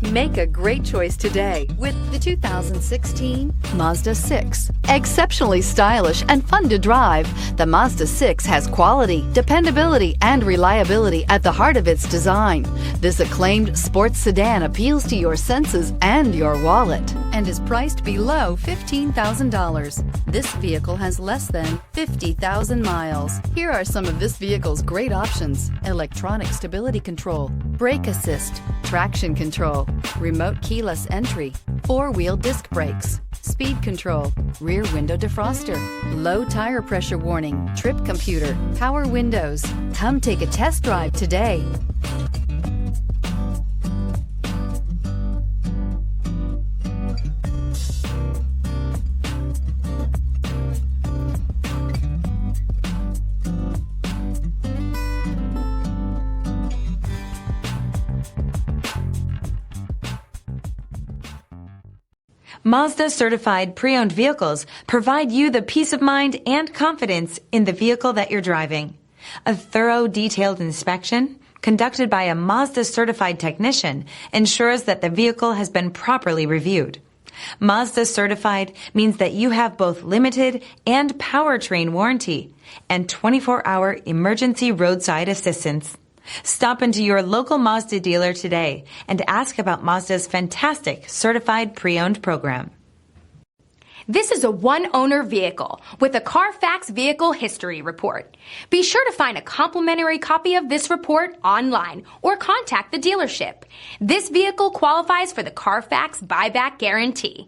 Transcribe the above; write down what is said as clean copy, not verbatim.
Make a great choice today with the 2016 Mazda 6. Exceptionally stylish and fun to drive, the Mazda 6 has quality, dependability, and reliability at the heart of its design. This acclaimed sports sedan appeals to your senses and your wallet and is priced below $15,000. This vehicle has less than 50,000 miles. Here are some of this vehicle's great options: electronic stability control, brake assist, traction control, remote keyless entry, four-wheel disc brakes, speed control, rear window defroster, low tire pressure warning, trip computer, power windows. Come take a test drive today. Mazda certified pre-owned vehicles provide you the peace of mind and confidence in the vehicle that you're driving. A thorough, detailed inspection conducted by a Mazda certified technician ensures that the vehicle has been properly reviewed. Mazda certified means that you have both limited and powertrain warranty and 24-hour emergency roadside assistance. Stop into your local Mazda dealer today and ask about Mazda's fantastic certified pre-owned program. This is a one-owner vehicle with a Carfax Vehicle History Report. Be sure to find a complimentary copy of this report online or contact the dealership. This vehicle qualifies for the Carfax Buyback Guarantee.